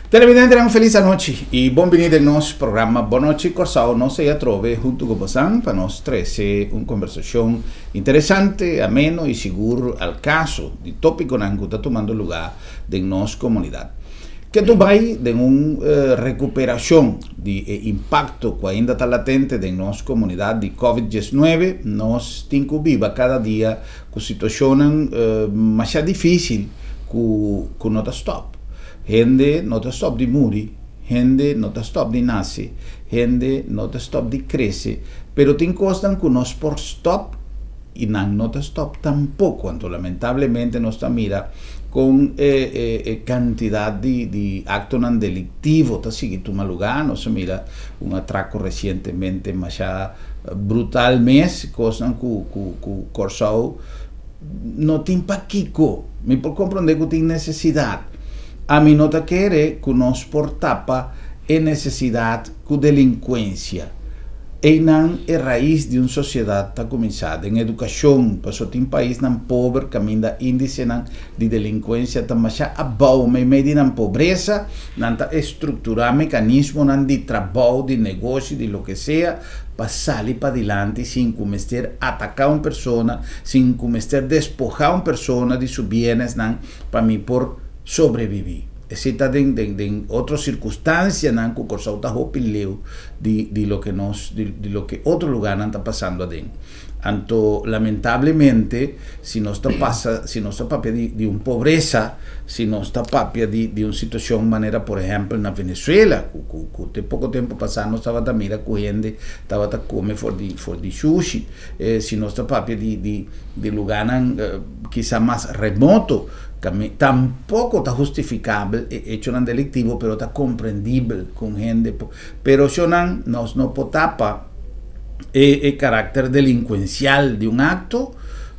Televidente, uma feliz noite e bem-vindo ao nosso programa Boa Noite Corsao. Nós se trove junto com você para nós trazer uma conversação interessante, ameno e seguro ao caso de tópico que está tomando lugar em nossa comunidade. Que tu vai de uma recuperação de impacto que ainda está latente em nossa comunidade de COVID-19, nós temos que viver cada dia com situações mais difíceis que não stop. Gente não está stop de morrer, gente não está stop de nascer, gente não está stop de crescer, pero tem coisas que nós por stop e não está stop tampouco, quando lamentavelmente nós está mira com quantidade de actos não delictivos, está seguindo um lugar, nós mira atraco recentemente, mas brutal mesmo, coisas que Corsao não tem para Kiko, me por compreender que tem necessidade. A mim não quer que nós por tapa é necessidade com delinquência. E não é raiz de uma sociedade está começada. Em educação, passou tem país não pobre, caminho da índice de delinquência, está mais abaixo, meio de não pobreza, não está estruturar mecanismo de trabalho, de negócio, de lo que seja, para sair para adiante sem começar a atacar uma pessoa, sem começar a despojar uma pessoa de seus bens, para mim por sobreviver. Está em outras circunstâncias que o Corsao está opileu de lo que outro lugar não está passando adentro. Então, lamentavelmente, se nós está papel de uma pobreza, se nós está papel de uma situação maneira, por exemplo, na Venezuela, que pouco tempo passado nós estava também correndo, estava a comer for de sushi, se nós está papel de lugar quizá mais remoto, tampoco está justificável, hecho não delictivo, pero está compreendível com gente, pero se nós não potapa o caráter delinquencial de um acto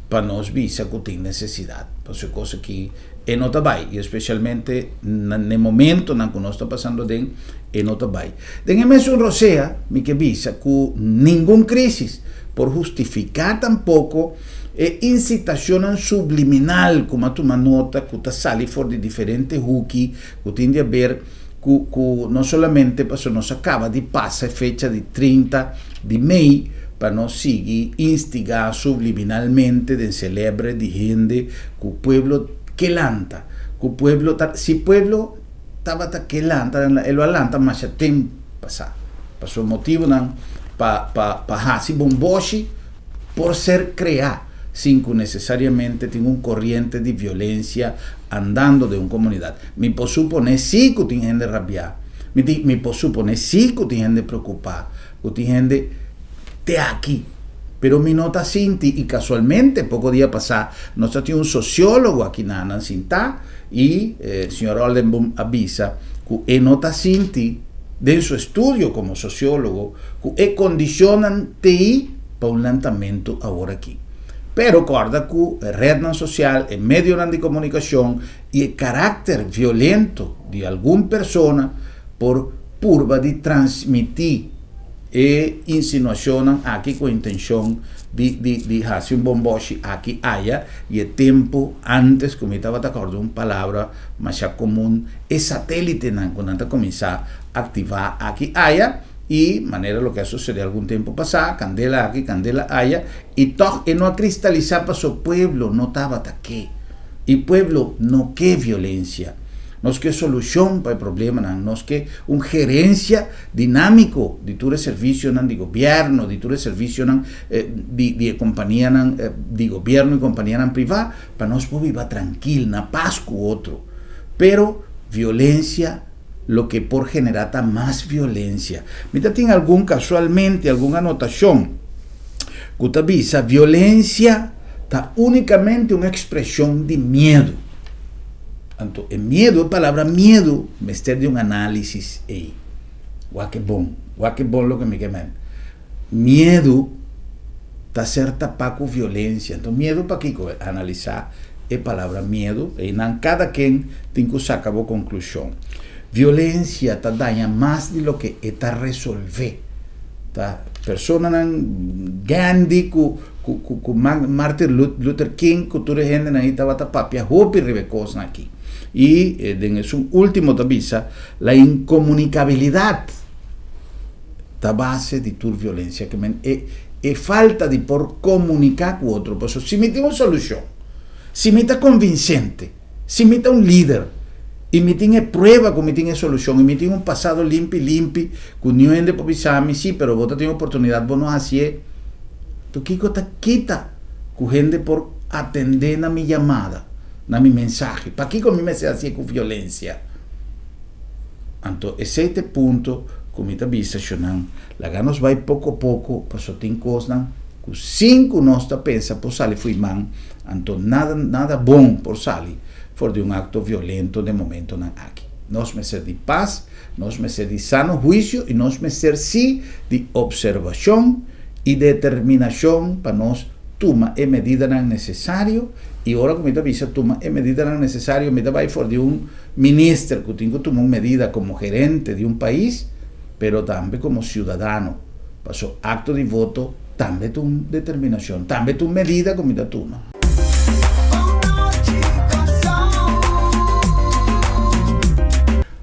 para nós visa que tem necessidade. Então, é coisa que não está bem, e especialmente no momento que nós está passando não está bem. Tem mesmo Rosea, me que visa que nenhuma crise por justificar tampouco incitação subliminal, como tu nota, que está salindo fora de diferentes hooky, que tem a ver com não somente para nós acaba de passar a fecha de 30 de maio, para nós seguir instigar subliminalmente de celebre de gente que o pueblo que lanta, que o pueblo, se o pueblo estava que lanta, ele lanta, mas já tem passar. Passou motivo para fazer bomboche por ser criado, sem que necessariamente tenha uma corrente de violência andando de uma comunidade. Me posso suponer sim que tem gente rabiada, me posso suponer sim que tem gente preocupada, que tem gente aqui, pero me nota sinti, e casualmente, pouco dia passado, nós tínhamos um sociólogo aqui na Cinta, e o senhor Oldenburg avisa que nota sinti, de seu estudo como sociólogo, que condicionam TI para um lançamento agora aqui. Pero recorda que a rede social, o meio de comunicação e o caráter violento de alguma pessoa por purba de transmitir e insinuação aqui com a intenção de fazer um bomboche aqui haya, e o tempo antes, como estava de acordo, uma palavra mais comum, é satélite, quando está começar a ativar aqui haya, e maneira lo que sucedeu algum tempo passado, candela aqui, candela haya, e toque não cristalizar para o pueblo, não estava aqui. E o pueblo não quer violência. Nós quer solução para o problema, nós quer uma gerência dinâmico de todo o serviço de governo, de todo o serviço de companhia de governo e companhia privada, para nós poder viver tranquilo, na paz com o outro. Pero violencia lo que por generar más violencia. Mira, tiene casualmente alguna anotación que te avisa, violencia está únicamente una expresión de miedo. Tanto el miedo, la palabra miedo, me está de un análisis ahí. Guaque bon lo que me queman. Miedo está certa para con violencia. Entonces, miedo para aquí, analizar la palabra miedo, y cada quien tiene que sacar la conclusión. Violencia está daña más de lo que está resolver. Tá? Persona Gandhi, Martin Luther King, que toda gente ahí estaba tapapia, hopi ribecosa aquí. Y en su último avisa, la incomunicabilidad da base de tu violencia, que es falta de por comunicar con otro. Pues, si me tiene una solución, si me está convincente, si me está un líder, y me tiene prueba que me tiene solución, y me tiene un pasado limpio, que no es de popisami, sí, pero vos tenés oportunidad, vos no haces. Tu Kiko te quita, que gente por atender a mi llamada, a mi mensaje. ¿Para qué con mi mensaje así con violencia? Entonces, ese punto, como te avisa, la ganos va poco a poco, pasó tin cosas, que cinco no está pensa por salir fui man, entonces nada bom por salir. For de un acto violento de momento aquí. Nos meses de paz, nos meses de sano juicio y nos meses sí de observación y determinación para nos tomar medida necesario. Y ahora como te avisa, toma medida necesario, me va for de un ministro que tengo que tomar medida como gerente de un país, pero también como ciudadano. Pasó acto de voto, también tu determinación, también tu medida como te toma.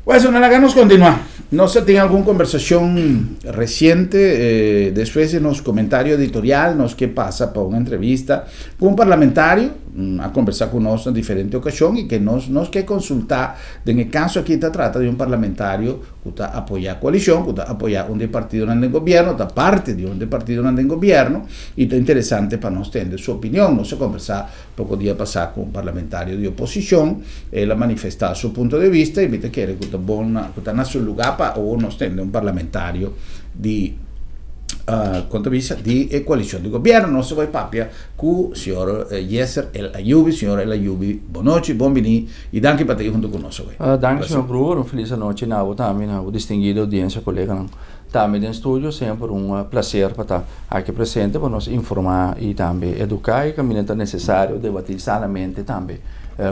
Bueno, la nos continúa. No sé, tiene alguna conversación reciente, después en los comentarios editorial, nos qué pasa para una entrevista con un parlamentario, a conversar con nosotros en diferentes ocasiones y que nos que consultar. En el caso aquí se trata de un parlamentario que está apoya coalición, que está apoya un partido en el gobierno, está parte de un partido en el gobierno y está interesante para nos tener su opinión. No sé, conversar poco día pasado con un parlamentario de oposición, él ha manifestado su punto de vista y me quiere que está en su lugar para o nos tener un parlamentario de di coalizione di governo. Non si vuoi papia cu signor Yasser El Ayoubi. Signor El Ayoubi, buonanotte, buonvenì e danke per te junto con noi. Danke, signor Brewer, felice noche na também na distinguida audiência colega também no estúdio, sempre prazer para estar aqui presente para nos informar e também educar e caminho necessário debater sanamente também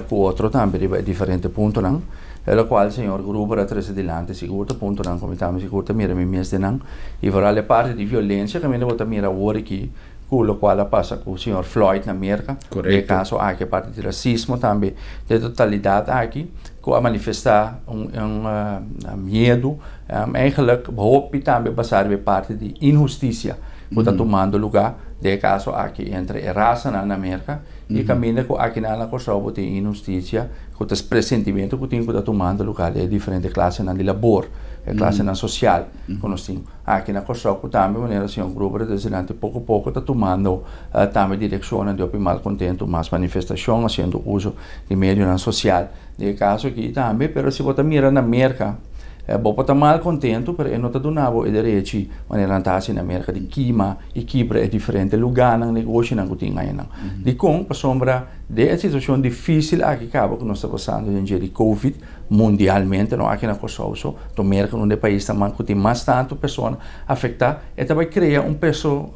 com outro também de diferente ponto não. La qual signor Gruber a trece dilante sicuro punto non comitamo sicuro mira mi mies denan e vorrà le parti di violenza che mi volta mira ora qui con lo quale passa con signor Floyd in America nel caso anche parte di razzismo también de totalidad aqui com a manifestar medo eigenlijk hoop também passar de parte di injusticia que está tomando lugar de caso aqui entre raça na América e caminha com aqui na costa de injustiça com os pressentimentos que está tomando lugar de diferentes classes na de labor, classe na social, conhecemos aqui na costa também maneira assim grupo de desenhante pouco a pouco está tomando também direção de optimal contento, mais manifestação, fazendo uso de meio na social, de caso aqui também, mas se você mira na América Boh, está mal contento perché non donavo i diritti maneira andare in America di Kima e Kipre è differente lugar nang negócio nang kuting ngayon di kong pasombra de situazione difficile aqui cabo que nós está passando em dia de Covid mundialmente não aqui na Kosovo to America onde país também que mais tanto pessoa afetada e também cria peso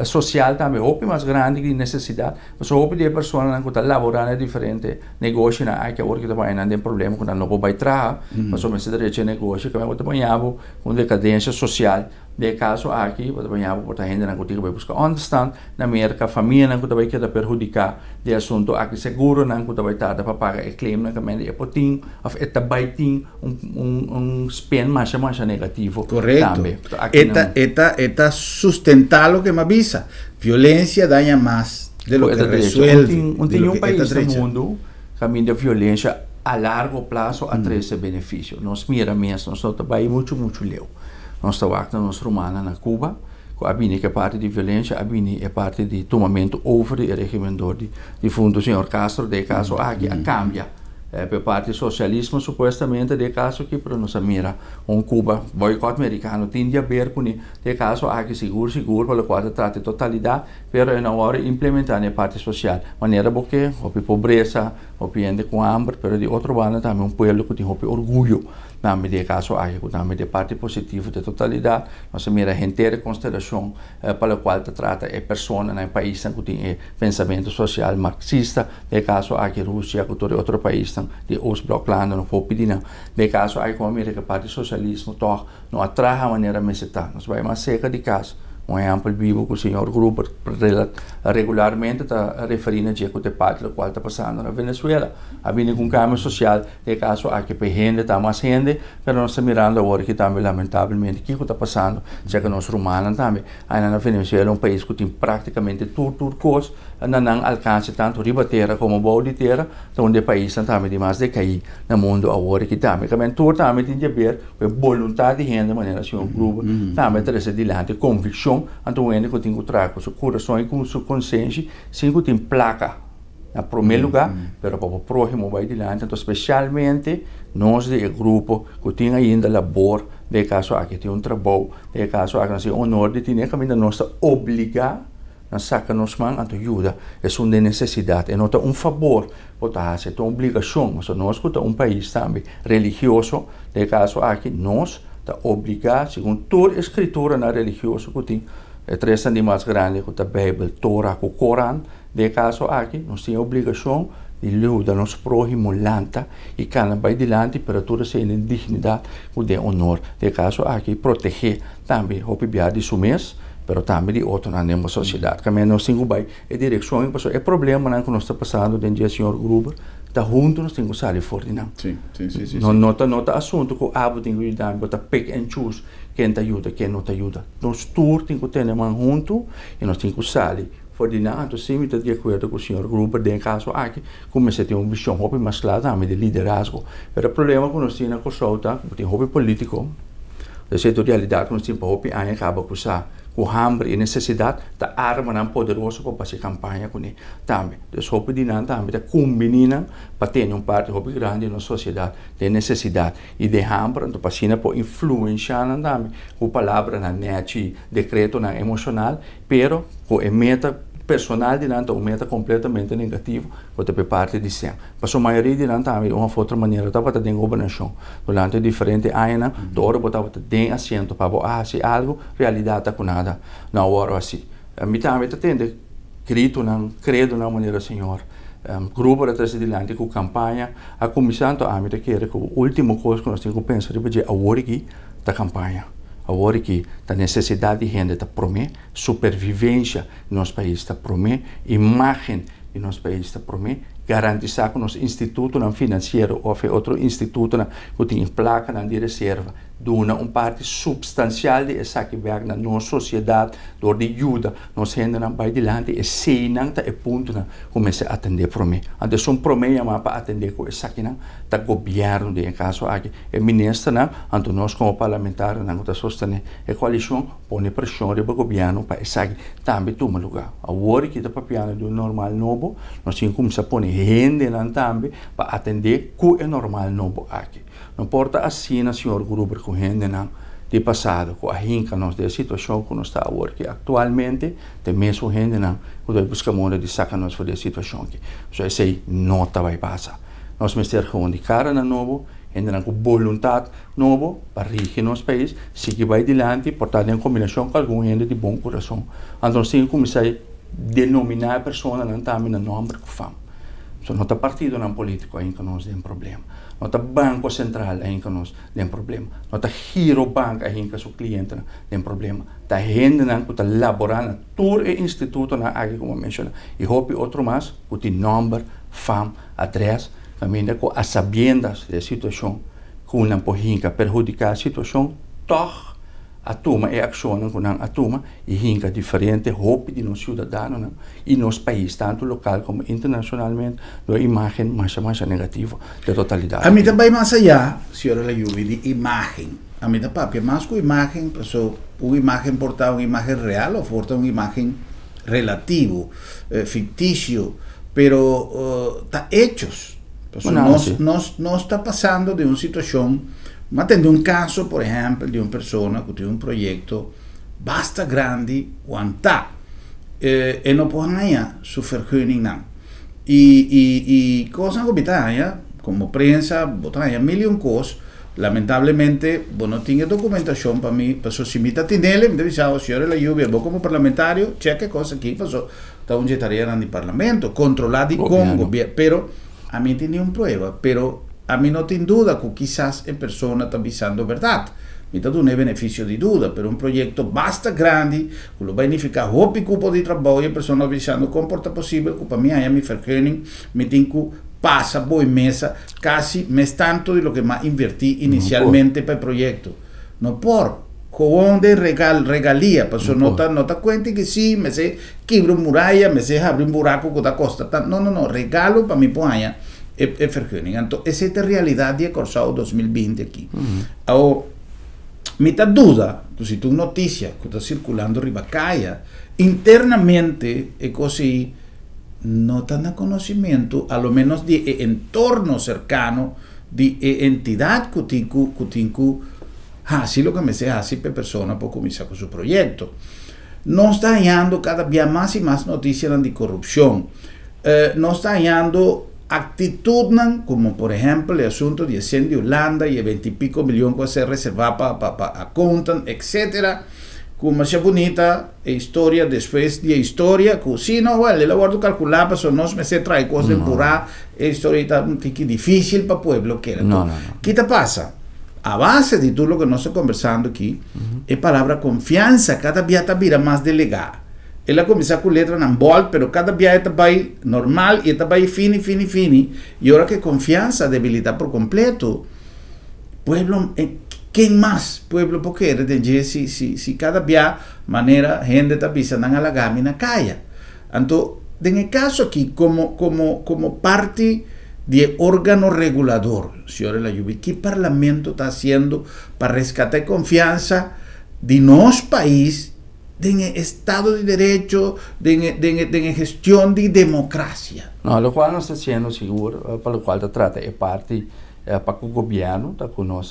social também hope mais grande de necessidade mas hope de pessoa não que laborar em diferente negócio na aqui agora que também não tem problema quando não vai trabalhar mas só me se direito negócio que vai também abo com decadência social de caso aqui também abo por gente não que vai buscar understand na América família não que vai querer perjudicar de assunto aqui seguro não que vai estar para pagar o claim na que é poting of eta baiting spend mais negativo correcto eta sustentar lo que me avisa violência daña más de lo que resuelve um país no mundo caminho de violência a largo prazo a trazer benefício nós mira mesmo nós trabalhamos muito leu nós trabalhamos nos romana na Cuba a bini que é parte de violência a bini é parte de tomamento over de regimento de fundo senhor Castro de caso aqui a cambia por parte do socialismo, supuestamente, de caso que, pero nos mira, Cuba, boicot americano, tinha a ver com de caso, aqui seguro, pelo qual trata de totalidade, pero é na hora implementar na parte social, maneira porque, houve pobreza, houve gente com hambre, pero de outro lado também povo que tem orgulho, também de caso, aqui, também de parte positiva de totalidade, nós mira a inteira consideração, pela qual trata a pessoa no país que tem pensamento social marxista, de caso, aqui, Rússia, que todo outro país, de Oostblokland, não foi pedir, de caso, aqui, como a parte socialismo, toch, não atrai a maneira meseta, nós vai mais seca de caso. Exemplo vivo que o senhor Gruber regularmente está referindo a que parte do qual está passando na Venezuela. Havia um cambio social, de caso há que gente está mais gente, mas nós estamos mirando agora que também lamentavelmente o que está passando, já que nós romanos também, ainda na Venezuela um país que tem praticamente tudo coisa, não alcança tanto ribateira como boa de terra, então o país também tem mais de cair no mundo agora que também tudo também tem a ver com a vontade de gente de maneira assim o Gruber também traz adiante convicção. Então, ele tem que trazer com seu coração e com sua consciência, sem que tem placa, em primeiro lugar, mas para o próximo vai adiante. Então, especialmente, nós, do grupo, que tem ainda labor, de caso aqui tem trabalho, de caso aqui nós honor de ter, que ainda nós obrigar a sacar nos mãos, a ajuda, é uma necessidade, é não favor, porque é uma obrigação, mas nós, que é país também religioso, de caso aqui, nós, está obrigado, segundo toda a escritura na religiosa que tem, três animais grandes, que a Bíblia, Torá, o Corão, de caso aqui, nós temos a obrigação de lutar nosso próximo lanta e cada vai adiante para toda essa dignidade de honor. De caso aqui, proteger também o PBA de seu mês, mas também de outro na nossa sociedade. Também nós temos a direção, é problema que nós está passando dentro do senhor Gruber, está junto, nós temos que sair fora, não? Sim. Nota assunto que a tem que ajudar, botar pick and choose, quem te ajuda, quem não te ajuda. Nós todos temos que ter mão junto e nós temos que sair fora, não? Então, sim, eu estou de acordo com o senhor Gruber, de caso aqui, começa a ter uma visão, hobby mais claro também de liderazgo. Mas o problema que nós temos na consulta, tem hobby político, a realidade que nós temos hobby, acaba com isso. Com hambre e necessidade da arma não poderosa para fazer campanha com ele também. Então, o pedido também combina para ter parte grande na sociedade de necessidade e de hambre, então para por influenciar também com palavra na net, decreto na emocional, pero com a meta personal de nanta, meta completamente negativo, pode ter parte de ser. Mas a maioria de nanta, de uma outra maneira, está para ter governação. Durante diferente anos, toda hora está ter assento para se algo, realidade está com nada, na hora assim. A mim também está tendo grito, credo na maneira, senhor. Grupo atrás de adiante com campanha, a comissão a mim quer que o último coisa que nós temos que pensar é a hora aqui da campanha. Agora que a necessidade de gente está prometendo, supervivência no nosso país está prometendo, imagem do nosso país está prometendo, garantizar que o nosso instituto financeiro ou outro instituto que tem placa de reserva, dona parte substancial de essa que vai na nossa sociedade, door de ajuda, nós gente não vai adiante, e se não está ponto começa a atender para mim. Então, são promessas para atender com essa que não está governo de caso aqui, é ministro não, então nós como parlamentares não está sustentando a coalição, põe pressão do governo para essa que também toma lugar. Agora que está papiando do normal novo, nós temos que começar a pôr gente não também para atender com o normal novo aqui. Não importa assim, senhor Gruber, com gente não, de passado, com a rinca nós da situação que nós está agora, que atualmente tem mesmo gente não, que nós buscamos de sacar nós da situação aqui. Então, essa aí não vai passar. Nós temos que ter de cara na novo, gente não com vontade novo, para rigir nosso país, se que vai adiante, portanto, em combinação com algum gente de bom coração. Então, nós temos que começar a denominar a pessoa não também no nome que faz. Não está partido não político ainda que nós tem problema. Não está banco central ainda que nós tem problema. Não está giro banco ainda que o cliente tem problema. Está gente que está laborando todo o instituto aqui como mencionei. E houve outro mais que tem número, fama, adresse, caminha com as sabiendas da situação que não pode perjudicar a situação, toch a turma é ação com a turma e hinca diferente roupa de nós cidadãos e nos países tanto local como internacionalmente uma imagem mais negativa da totalidade. A mim também mais allá, senhora Layubi, de imagem. A mim também mais com imagem, pessoal, uma imagem portar uma imagem real ou portar uma imagem relativo, fictício, pero está hechos Entonces, no está pasando de una situación, vamos a tener un caso, por ejemplo, de una persona que tiene un proyecto bastante grande, aguantar, y no pueden hallar su vergunning. Y cosas como prensa, botan millón cosas. Lamentablemente, no tiene documentación para mí. Pasó, si me está teniendo, me dice, señor la lluvia, vos como parlamentario, cheque cosas aquí, pasó, está un tarea en el parlamento, controlado con gobierno. Pero a mí tenía una prueba, pero a mí no tengo duda que quizás en persona está avisando verdad. Me está dando beneficio de duda, pero un proyecto bastante grande, que lo va a significar hopi cupo de trabajo y a persona avisando comporta posible, que para mí hay mi vergunning, me tengo pasa, voy mesa, casi mes tanto de lo que más invertí inicialmente para el proyecto. No por jodón de regalía, pasó no te cuenta que sí, me sé quebrar muralla, me sé abrir un buraco que da costa. No, regalo para mi poña es vergunning. Entonces, esa es la realidad de Corsao 2020 aquí. Ahora, me da duda, si tu noticia que está circulando Ribacaya, internamente es cosa no tan a conocimiento, a lo menos de entorno cercano, de entidad que tinku así lo que me sea así per persona por comenzar con su proyecto. No está hallando cada día más y más noticias de corrupción. No está hallando actitud como por ejemplo el asunto de 100 de Holanda y el 20 y pico millones que se reserva para accountant, etcétera. Como más bonita historia después de historia, que si no, bueno, le guardo calcular, pero no me se trae cosas de empurrar, historia está un tiqui difícil para el pueblo. ¿Qué te pasa? A base de todo lo que nos está conversando aquí, es palabra confianza, cada día está más delegada. Él ha comenzado con letra en bol, pero cada día está ahí normal y está ahí fini. Y ahora que confianza debilita por completo, pueblo, ¿quién más pueblo porque si cada día manera gente está pisando a la gamina calla? Entonces, en el caso aquí, como parte de órgano regulador, señor la lluvia, ¿qué parlamento está haciendo para rescatar confianza de nuestro país? De Estado de Derecho, de gestión de democracia. No, lo cual no está siendo seguro, para lo cual se trata de parte para que el gobierno está con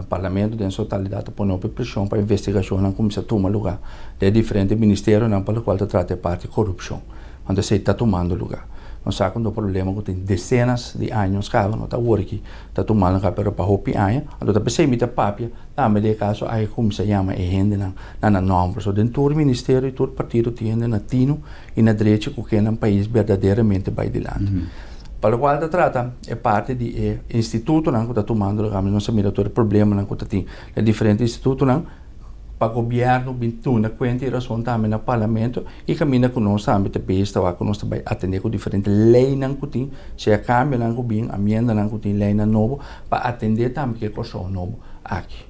parlamento en su totalidad para poner presión para investigación como se toma lugar de diferentes ministerios para lo cual se trata de parte de corrupción, donde se está tomando lugar. Nós sabemos do problema que tem dezenas de anos cada não está working está tomando lugar pero para hopi anos então está pensando mita papia também de caso aí como se chama é gente na nome so dentro do ministério e todo partido tem na tino e na direita que é um país verdadeiramente vai adiante. Para o qual se trata é parte de instituto não que está tomando lugar mas não se mira todo o problema não que tem é diferente instituto não para o governo bintuna conta e razão também no parlamento e caminha com nós também te besta vai com nós também atender com diferentes leis não que tem se a cambio não que bem amenda não que tem lei não novo para atender também que coisa novo aqui.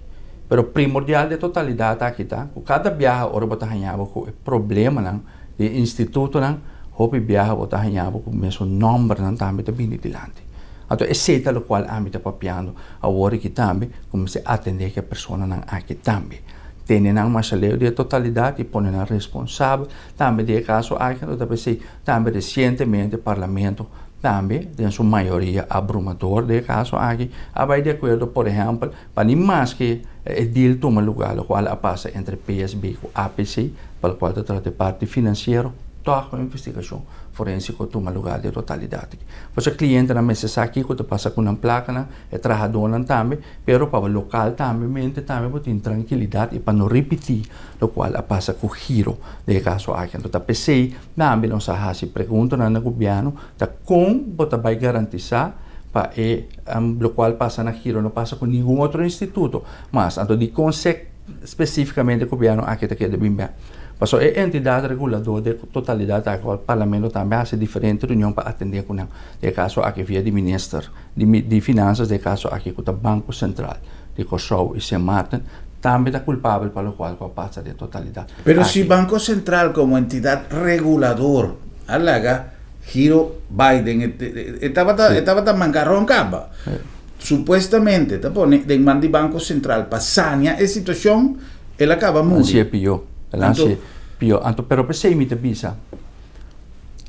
Pero primordial de totalidade aqui tá cada viagem ora bota ganhava com problema não de instituto não hope viagem bota ganhava com mesmo número não também te bem dilante. Então esse é o qual a mim está papiando agora que também como se atender que a pessoa não aqui também tenen uma lei de totalidade e põem a responsável também de caso aqui também recentemente o parlamento também tem sua maioria abrumador de caso aqui vai de acordo por exemplo para nem mais que o deal toma lugar o qual passa entre PSB e APC para o qual se trata de parte financeira toda a investigação forense toma lugar de totalidade. Pois o cliente na mesa aqui que passa com uma placa é trabalhador também, pero para o local também tem tranquilidade e para não repetir o qual passa com o giro de caso aqui. Então a PC também não se pergunta no governo como vai garantizar para o qual passa na giro não passa com nenhum outro instituto, mas então de especificamente o governo aqui está querendo bem. Mas a entidade reguladora de totalidade o parlamento também faz diferente reunião para atender com de caso aqui via de ministro de finanças de caso aqui com o Banco Central de Kosovo e São Martin também é culpável para o qual passa de totalidade. Pero se Banco Central como entidade regulador alaga giro Biden estava mancarrón capa supuestamente te pone de mandi Banco Central para sanear a situação ele acaba muito. Assim é pior. Pero pensei me visa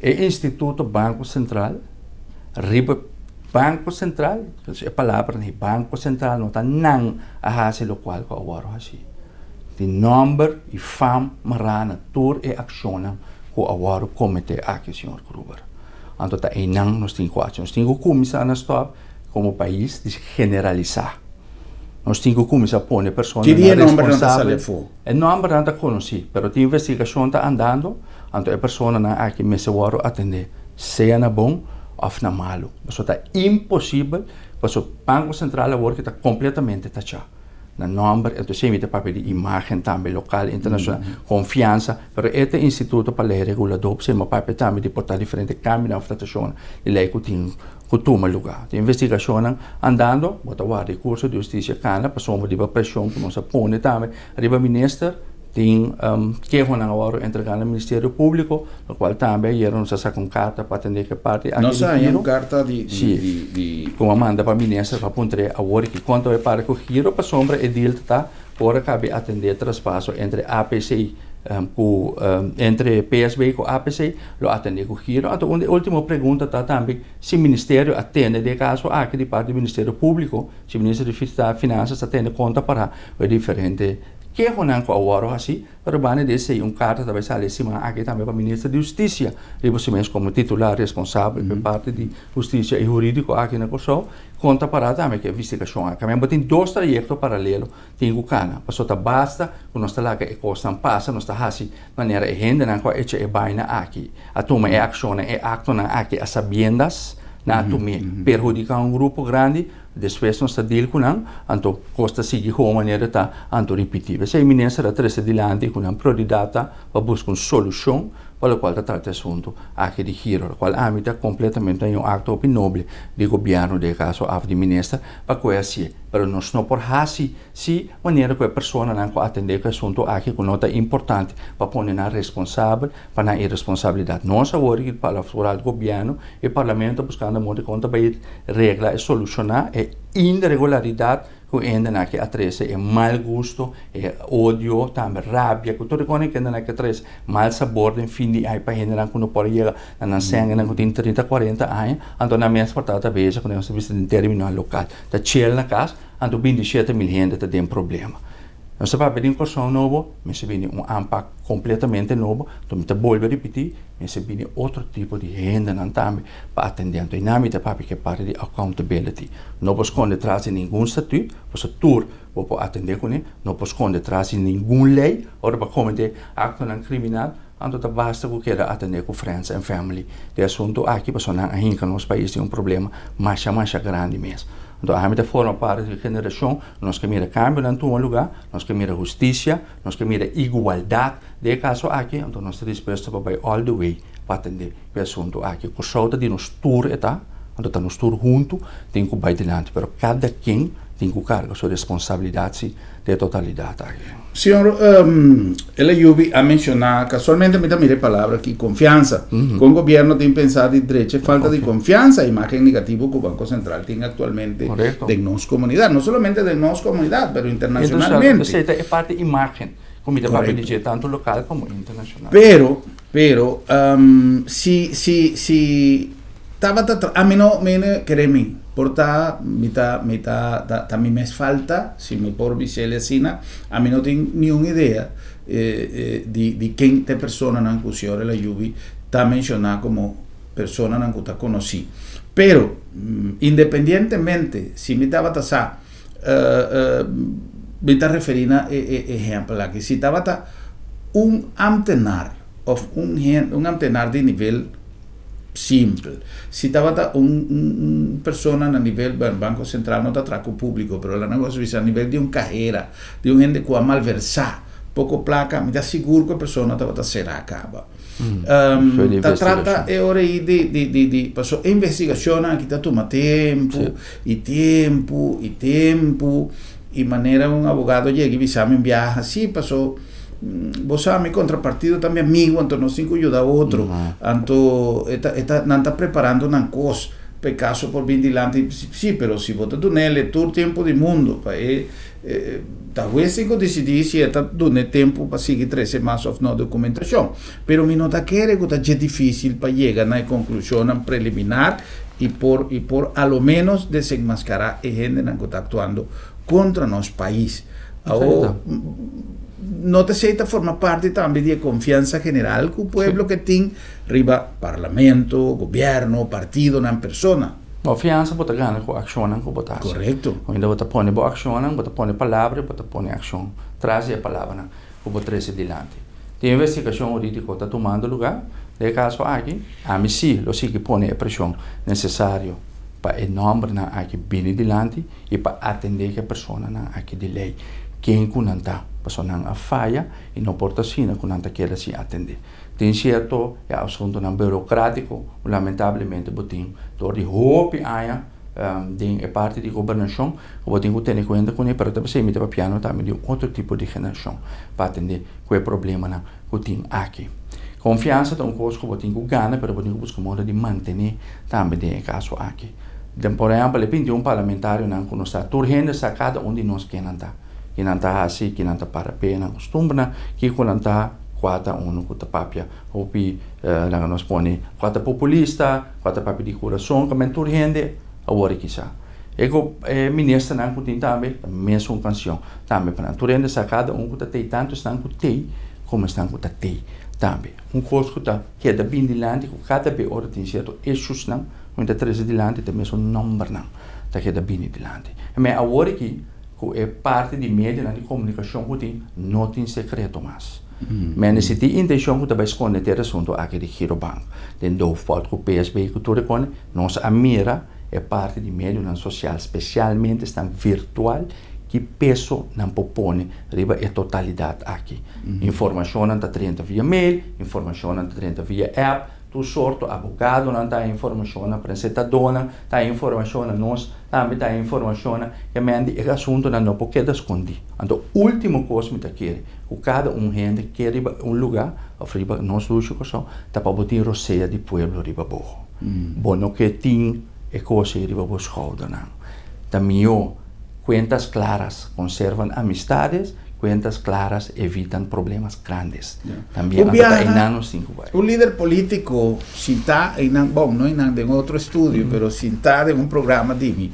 o Instituto Banco Central riba Banco Central, a palavra ni Banco Central não está não a hase local com a waro assim. De number e fam marana tur e acciona com a waro comete aqui, senhor Gruber. Então tá aí não nós temos quatro, nós temos que começar a stop como país de generalizar. Nós temos que começar a pôr pessoas responsáveis. O nome não está conhecido, mas a investigação está andando, então a pessoa não é que me se waro atender, seja na bom ou na malo. Isso está impossível, porque o Banco Central agora está completamente taxado. No nome, então se emite papel de imagem também local, internacional, confiança, mas este instituto para lei regulador, se me papel também de portar diferente câmbio na votação, e lei que tem costuma lugar. A investigação andando, bota o recurso de justiça cana, passou de pressão que nós põe também, arriba ministro tem que agora entregar no Ministério Público, no qual também era nos saca carta para atender que parte aqui. Nós uma carta de como manda para o ministro para apontar agora que quanto é para que o giro para sombra e deal tá por cabe atender traspasso entre APC entre PSB e APC lo atender com o giro. Então a última pergunta tá também se o Ministério atende de caso aqui de parte do Ministério Público, se o Ministério de Finanças atende conta para o diferente que é não com a hora assim, para o bane desse carta talvez sair cima aqui também para o Ministro de Justiça, e você mesmo como titular responsável por parte de Justiça e Jurídico aqui na Kosovo, conta para também que a investigação aqui. Mas tem dois trajetos paralelos, tem o cana, passou tá basta, quando nós lá que a costa passa, nós tá assim maneira e rende não com a baina aqui, a toma é ação é acto na aqui a sabiendas na tome perjudicar grupo grande. Depois nós está deal com não, então costa seguir com maneira tá, então repetível. Se a iminência da três adiante com uma prioridade para buscar uma solução para o qual está tratando assunto aqui de giro, o qual amita completamente um acto opinoble do governo de caso af de ministra para conhecer, mas nós não por hasi se maneira que a pessoa não atender o assunto aqui com nota importante para pôr na responsável para na irresponsabilidade. Nós agora que para o governo e o parlamento buscando a monte conta para regra e solucionar irregularidade que ainda na que atrese é mau gosto, é ódio, também rabia, que tudo que ainda na que atrese mal sabor de fim de aí para ainda não quando pode chegar na sangue na que tem 30, 40 anos, então na minha portada veja quando nós vamos em terminal local, da chel na casa, então 27 mil gente tem problema. Nós estamos pedindo coisa nova, mas vem impact completamente novo, então me volto a repetir, mas vem outro tipo de renda também para atender. Então, na minha papi que parte de accountability, não posso esconder atrás de nenhum estatuto, posso tour, vou atender com ele, não posso esconder atrás de nenhuma lei, ou para cometer acto criminal. Então, basta que queira atender com friends and family. De assunto aqui, para sonar ainda que nosso país tem problema mais grande mesmo. Então, a gente forma parte da geração, nós queremos câmbio em todo lugar, nós queremos justiça, nós queremos igualdade. De caso aqui, então nós estamos dispostos para ir all the way para atender o assunto aqui. Por solta de nos tour, então nós tour junto, tem que ir adiante, mas cada quem tem que carregar sua responsabilidade de totalidade aqui. Senhor, ela Yubi a mencionar, casualmente me dá a palavra aqui, confiança. Com o governo tem pensado em direito, falta de confiança, imagem negativa que o Banco Central tem atualmente de nossa comunidade, não somente de nossa comunidade, mas internacionalmente. Então, é parte da imagem, como te pode dizer, tanto local como internacional. Pero, se estava a mim não me querem portar, também me falta, se me por visel assim, a mim não tenho nenhuma ideia de quem te persona na que o senhor ela Yubi está mencionando como persona na que está conhecida. Pero, independientemente, se me estava me está referindo a exemplo lá, que se estava ambtenar, ou ambtenar de nível simple. Se estava persona a nível do Banco Central, não está traco público, mas o negócio a nível de carreira, de gente que é malversar, pouco placa, me dá seguro que a pessoa estava será acaba. Trata é hora aí de passou investigação aqui está toma tempo e maneira advogado chega e me viaja assim passou. Vos sabes, mi contrapartido também amigo, então nós temos que ajudar outro. Então, não está preparando uma coisa, para caso por vir delante, sim, mas se você tem nele todo o tempo do mundo, talvez tenha que decidir se está dando tempo para seguir 13 meses ou não documentação. Mas me nota que é difícil para chegar na conclusão preliminar y por a lo menos desenmascarar a gente que está actuando contra nuestro país. Ahora, no te sei forma parte también de confianza general que el pueblo que tiene arriba parlamento, gobierno, partido, una persona. Confianza bota gana com ação com botar. Correcto. Ainda bota põe boa ação, bota põe palavra, bota põe ação. Traz a palavra com botar esse dilante. Tem investigação jurídica que está tomando lugar. De caso aqui, a mim sim, lo sim que põe a pressão necessário para o nome na aqui bem dilante e para atender a pessoa na aqui de lei. Quem kunanta pessoa não a falha e não porta sina kunanta quer se atender. Tem certo é assunto não burocrático, lamentavelmente botim door die hoop aia ding parte de governação, o botim que tem conta com ele para também se mete para piano também de outro tipo de geração para atender qual problema na botim aqui. Confiança é coisa que botim que ganha, para botim que busca modo de manter também de caso aqui. Por exemplo, pinti parlamentário não conosco, turhende sa cada de nós que não tá assim, que não tá para pena, costuma que não tá quata que papia opi lang nós põe quata populista, quata papia de coração, que mentor rende a hora que sa. Ego ministro não que tem também mesmo canção também para turende sacada que tem tanto estão que tem como estão que tem também coisa que é da bem de lande que cada be hora tem certo issues não muita treze de lande tem mesmo number não tá que é da bem de lande mas a hora que é parte de mídia de comunicação que tem não tem secreto mais. Mas se tem intenção que vai esconder ter assunto aqui de Girobank, den do fato que o PSB que tu reconhe, nossa mira é parte de mídia social, especialmente esta virtual que peso não propõe riba a totalidade aqui. Informação não está 30 via mail, informação não está 30 via app, tu sorto abogado não está informação na apresentadora, está informação na nós, também está informação que mende o assunto não pode esconder. Então, último coisa que quer, o cada gente quer lugar, of riba nós luxo coisa, tá para botar roceia de pueblo riba boho. Bono que tem é coisa riba bo schouder não. Também cuentas claras conservam amistades. Cuentas claras evitan problemas grandes. También un líder político, si está en otro estudio, pero si está en un programa de mí,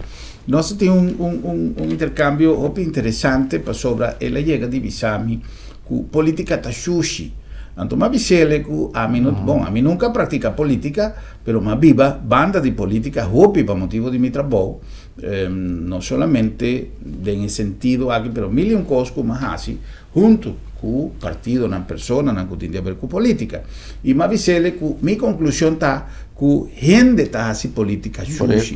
no se tiene un intercambio interesante sobre la llegada de Bisami con política tashushi. Anto ma bisele ku a mí nunca practica política, pero ma viva banda de política hopi para motivo de mi trabajo, no solamente en el sentido aquí, pero mil y un cosco más así, junto con partido, una persona, una que tiene que ver con política. Y ma bisele ku mi conclusión está que gente está así política sushi.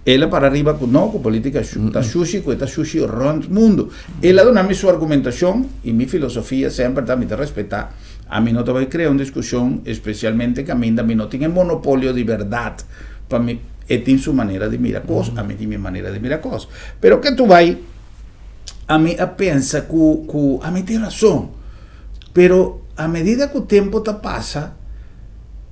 Ela para arriba con no con política sushi, que está sushi around el mundo. Ela dona mi su argumentación y mi filosofía siempre también de respetar. A mí no te voy a crear una discusión, especialmente que a mí no tiene monopolio de verdad. Para mí, tiene su manera de mirar cosas, a mí tiene mi manera de mirar cosas. Pero que tú vas, a mí piensa que a mí tiene razón. Pero a medida que el tiempo te pasa,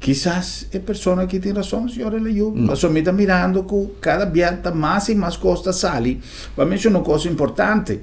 quizás es persona que tiene razón, señora Leyu. Eso me está mirando que cada día más y más cosas salen. Para mí es una cosa importante.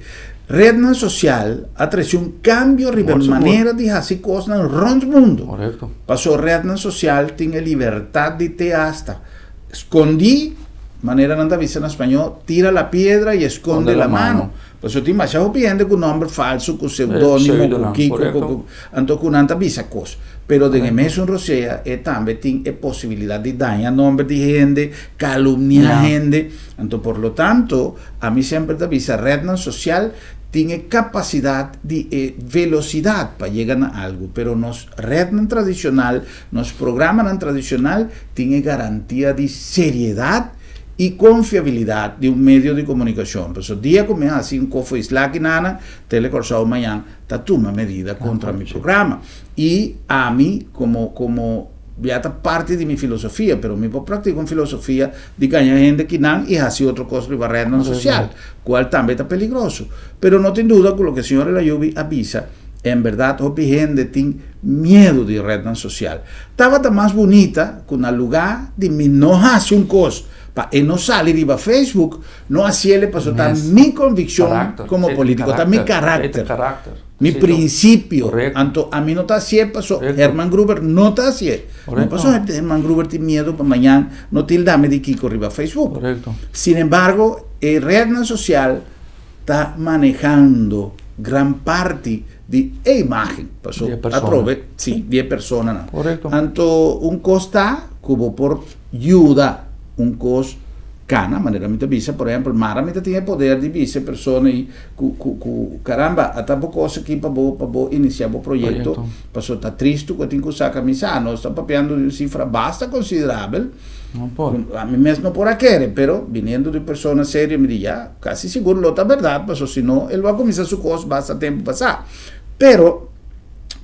Red social ha traído un cambio en la manera de hacer cosas en el mundo. Correcto. Pasó red social, tiene libertad de te hasta. Escondí, manera no dice en español, tira la piedra y esconde la mano. Pues yo te imagino pidiendo con nombre falso, con seudónimo, con Kiko, anto con anta visa cosa. Pero de mes en Rosea también tiene posibilidad de dañar nombre de gente, calumniar gente. Entonces, por lo tanto, a mí siempre te visa red social tiene capacidad de velocidad para llegar a algo, pero nos red tradicional, nos programa tradicional tiene garantía de seriedad y confiabilidad de un medio de comunicación. Por eso, día como así un cofre Slack y nana, telecorsado mañana, ta toma medida contra mi programa. Y a mí, como ya está parte de mi filosofía, pero mi práctica en filosofía de que hay gente que no y hace otra cosa de barrera social, cual también está peligroso. Pero no tengo duda con lo que el señor Layubi avisa, en verdad, la gente tiene miedo de red social. Estaba más bonita con el lugar de mi no hace un cosa, E non sale riba Facebook, non assiele per soltanto mi convinzione come politico, mi carattere. Mi principio, anto a mi nota siempre so Herman Gruber nota siempre. No pasó Herman Gruber tiene miedo para mañana no tildame de Kiko arriba Facebook. Correcto. Sin embargo, el red social está manejando gran parte de imagen. Pasó a trove, sí, 10 personas. Correcto. Anto un costa cubo por ayuda, un costo cana, manera mita visa, por ejemplo, Mara mita tiene poder de visa persona y caramba, hasta poco cosa que para iniciar o proyecto, pasó está triste que tiene que usar camisa, no está papeando de una cifra basta considerable. No puedo. A mí mismo por aquí, pero viniendo de persona seria, me diría, casi seguro lo está verdad, pasó si no, él va a comenzar su cosa, basta tiempo pasar. Pero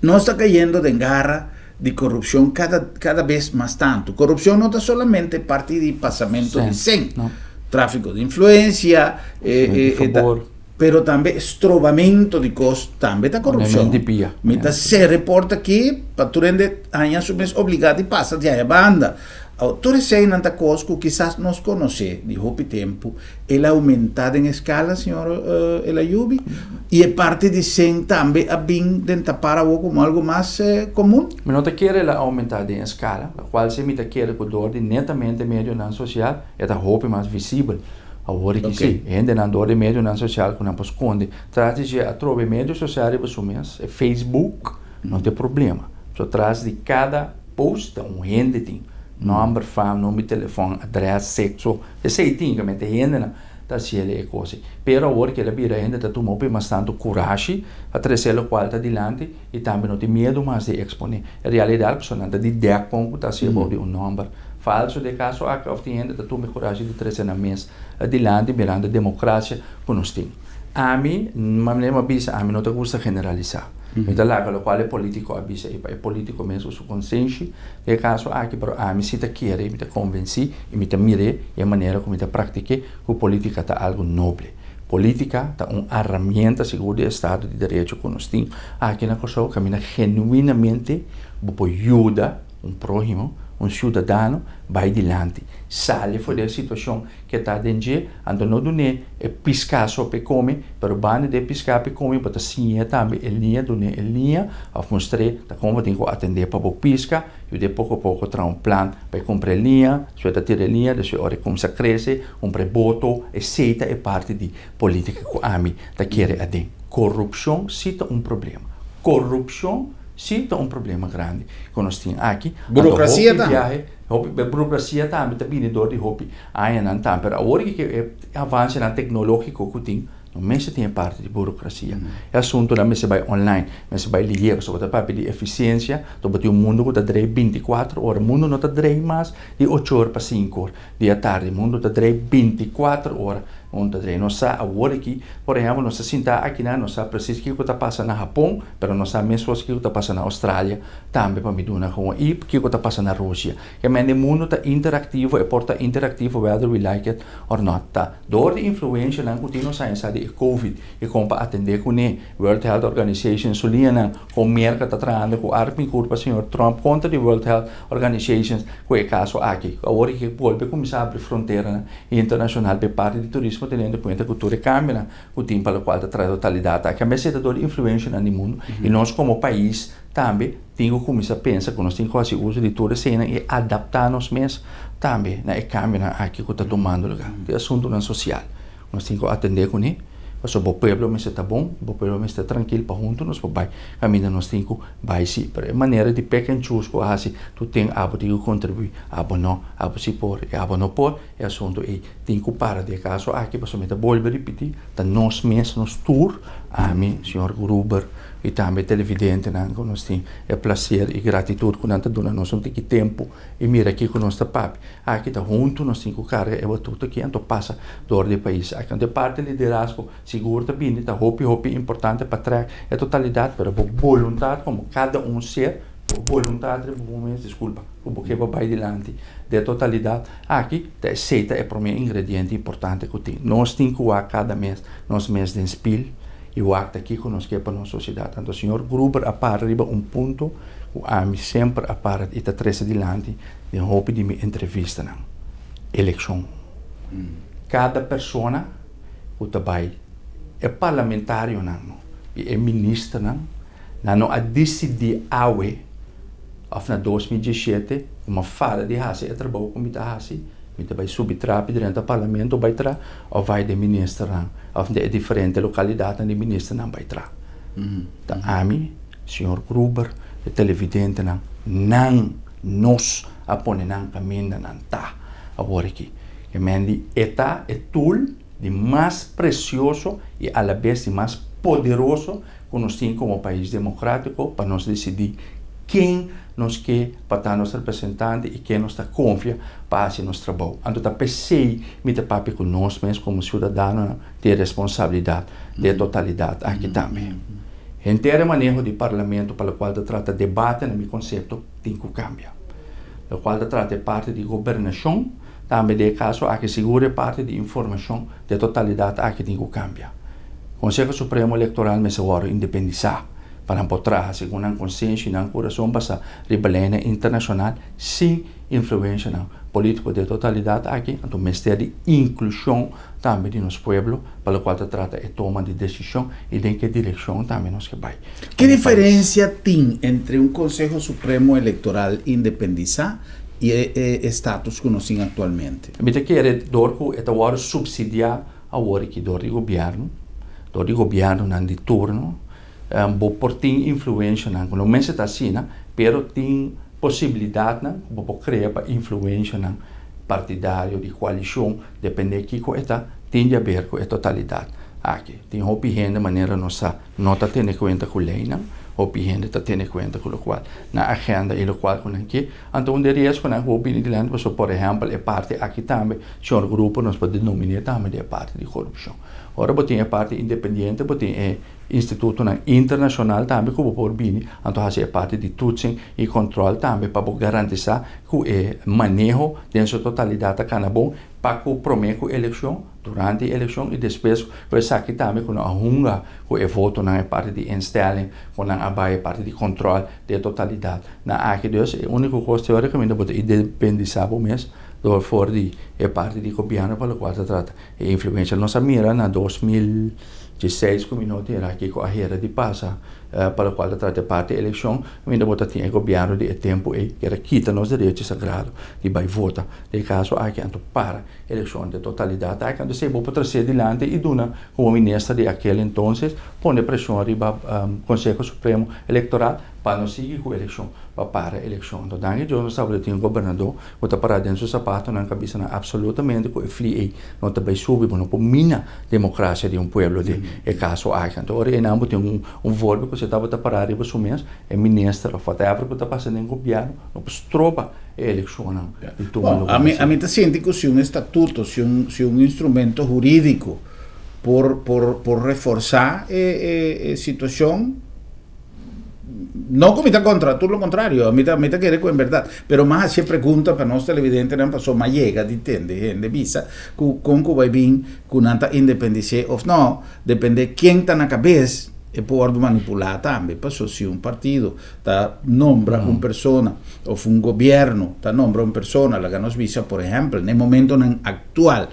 no está cayendo de garra de corrupción cada vez más tanto. Corrupción no está solamente parte de pasamento de sen, tráfico de influencia, pero también estrobamento de cosas, también está corrupción. Mientras se reporta aquí, para tu rende años obligado y pasa de ahí banda. Autores sei nanta cosas que quizás nos conoce de hopi tempo, el aumentado en escala, señor El Ayubi, y es parte de sen también a bin denta para como algo más común. Mas não te quiere la aumentar en escala, la cual se me te quiere que dor de netamente medio na social, é da hopi mais visível. Agora que sim, ainda na dor de medio na social que não pode esconder, trata de a trove medio social e você mesmo, Facebook, não tem problema. Só traz de cada post rende tem. Nummer, fam, nome, telefone, adresse, sexo, sei tingamente rende da ciele e cose. Pero agora que ela vira rende da tu mope mas tanto coragem a trazer o qual tá dilante e também não tem medo mais de exponer. A realidade pessoal de 10 pontos tá se de um número falso de caso a of tem rende da tu me coragem de trazer na mesa adiante mirando a democracia que nós tem. A mim, não te gusta generalizar. Então, lá, o qual é político, é político mesmo, su consciência, de caso aqui, pero a mim se te quer, me te convenci, e me te mire, e a maneira como me te pratique, que política está algo nobre. Política está uma ferramenta segura de Estado de Direito que nós temos. Aqui na Kosovo, camina genuinamente, para ajudar próximo, cidadão, vai adiante. Sale fora da situação que está dentro, ando não dune é piscar só para comer, pero bane de piscar para comer, para sim também linha dune linha, a mostrar da como tem que atender para o pisca, e de pouco a pouco traz plan para comprar linha, só da tira linha, da sua hora como se cresce, comprar boto, etc é parte de política que a mim da querer adem. Corrupção cita problema. Corrupção cita problema grande que nós temos aqui. Burocracia também. Burocracia também, também dor de hopi. Aí não tem, mas agora que avança na tecnológico que tem, não se tem parte de burocracia. É assunto da mesa vai online, mesa vai ligar, só para papel de eficiência, do bati o mundo que está 24 horas, o mundo não está mais de 8 horas para 5 horas de tarde, o mundo está 24 horas. Nós sabemos agora que, por exemplo, nós sentamos aqui, nós sabemos preciso que está passando no Japão, mas nós sabemos mesmo que está passando na Austrália, também para me dar uma e que está passando na Rússia. Que o mundo está interativo, e porta interativo, whether we like it or not. Door de influência não continua saindo de COVID e como para atender com o World Health Organization, Suliana, com o mercado está trazendo com a arma curva, senhor Trump contra a World Health Organization, com o caso aqui. Agora que volta a começar a abrir fronteira internacional para parte de turismo, tendo em conta que a cultura cambia, o tempo para o qual traz totalidade. A cabeça de influência no mundo e nós como país também temos que começar a pensar que nós temos que fazer uso de toda a cena e adaptar-nos mesmo também na cambia aqui que está tomando lugar. É assunto não social. Nós temos que atender com ele. Mas o povo está bom, o povo está tranquilo para junto, nós vai caminhar nós temos que vai sim, para maneira de pequeno chus que assim tu tem abo de contribuir, abo não, abo se por, abo não por, é assunto e tem que parar de caso aqui para somente voltar repetir, tá nós mesmos nos tour, a mim, senhor Gruber e também televidente, que nós temos é prazer e gratidão que nós damos nós tem que tempo e mira aqui com nós papi, aqui tá junto nós temos que carregar é tudo que então passa dor do país, aqui de parte liderazgo seguro também, está hopi importante para trás é totalidade, para a vontade como cada ser, vontade, desculpa, porque vai adiante de totalidade, aqui a aceita é para mim ingrediente importante que tem. Nós temos que a cada mês, nós mês de spil e o acto aqui que nós queremos para nossa sociedade. Então, o senhor Gruber apara arriba ponto, o ami sempre apara e está três adiante, de hopi de minha entrevista na eleição Cada persona que trabalha é parlamentário não, é ministro não a decidir awe of na 2017 uma fala de hasi é trabalho como está hasi Mita vai subir rápido dentro do parlamento vai tra ou vai de ministro ou de diferente localidade de ministro não vai tra. Tá ami senhor Gruber de televidente não nos apone não caminho não tá agora aqui que mendi eta é tool de mais precioso e a la vez de mais poderoso que nós temos como país democrático para nós decidir quem nos quer para estar nosso representante e quem nos confia para fazer nosso trabalho. Então, eu pensei, me papi que nós mesmos como cidadãos temos responsabilidade de totalidade aqui também. Inteiro manejo de parlamento para o qual trata debate no meu conceito tem que cambiar. O qual trata parte de governação, também de caso aqui segura parte de informação de totalidade aqui tem que cambiar. O Conselho Supremo Eleitoral me segura independizar para poder segundo a consciência e a coração para rebelião internacional sem influência política de totalidade aqui, então o Ministério de Inclusão também de nosso povo, para o qual trata a toma de decisão e de que direção também nos que vai. Que diferença tem entre um Conselho Supremo Eleitoral independizado e o status que nós temos atualmente? Me que é dorco é agora subsidiar a hora que do governo não de turno por ter influência não menos está assim pero tem possibilidade para criar influência partidário de coalição depende que está tem a ver com a totalidade aqui tem opinião de maneira nossa nota ter em conta com lei opinião de ter em conta com o qual na agenda e o qual com aqui então onde é com a opinião de land por exemplo é parte aqui também se um grupo nós pode denominar também é parte de corrupção ora botem a parte independente botem é instituto internacional também como por bini então é parte de toetsing e controle também para garantizar que é manejo dentro da totalidade cada bom para que prometo eleição durante a eleição e depois vai aqui também com a hunga que é voto na parte de instelling com a abai parte de controle da totalidade na aqui Deus é o único custo que me botar independizar por mês do for di é parte di governo para o qual trata a influência nossa mira na 2016 como não era aqui com a era de passa para o qual trata parte da eleição ainda botar tinha governo de tempo e que era quita nos direitos sagrados e vai votar de caso aqui anto para eleição de totalidade aqui quando se vou para trazer adiante e dona como ministro de aquele entonces põe pressão riba Conselho Supremo Eleitoral para não seguir com a eleição para a eleição então daí eu não sabia tinha um governador que está parado dentro do sapato na cabeça absolutamente com o free não também subir não por mina democracia de povo de é caso aqui então ora não tem verbo que você estava parado e você mesmo é ministro ou whatever que está passando em governo não tropa a eleição a mim está sente que se estatuto se instrumento jurídico por reforçar a situação no como está contra, todo lo contrario, a mí está quiere en verdad, pero más así pregunta para nosotros televidentes no pasó más llega, entiende, en visa, con que va bien, con tanta independencia o no, depende quién está en la cabeza, pode manipular também, passou se um partido tá nombra uma pessoa ou um governo tá nombra uma pessoa, lá que nós visa, por exemplo, no momento atual,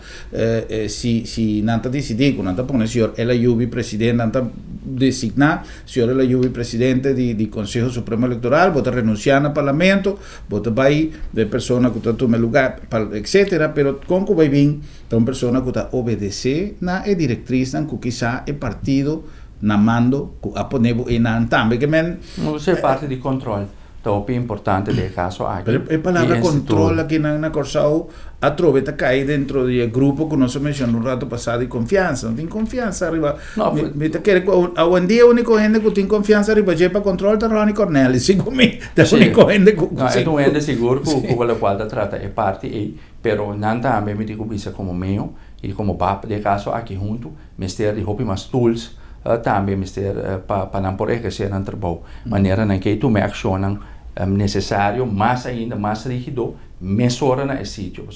se não está decidido, não está pondo, senhor, ela é o vice-presidente, não está designar, senhor, ela é o vice-presidente do Conselho Supremo Eleitoral, vou renunciar no parlamento, vou vai de pessoa que está tomando lugar, etc. Pero com que vai vir, uma pessoa que está obedecer na diretriz, que quizá é partido na mando a poner e na também que men você parte de controle então é importante de caso aqui a palavra controle aqui na Corsao a trove tá cai dentro do grupo que nós mencionamos no rato passado de confiança não tem confiança arriba me tá querer a dia único gente que tem confiança arriba já para controle tá Ronnie Cornelis sigo me tá único gente que não é seguro com o qual trata é parte e pero não também me digo isso como meio e como papo de caso aqui junto ministério de hope mais tools também mister para não por exercer um trabalho maneira em que tu me acionam necessário mais ainda mais rígido mesura na sítio,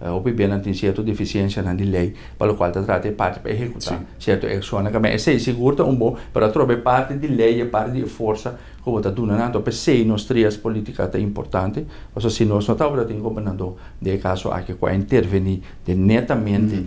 o bem tem certa deficiência na lei, para o qual trata parte para executar certa ação, que é sei seguro bom para trocar parte de lei e parte de força que está dando, para sei nós três políticas é importante, mas se nós não estamos tendo governador de caso aqui que intervenir de netamente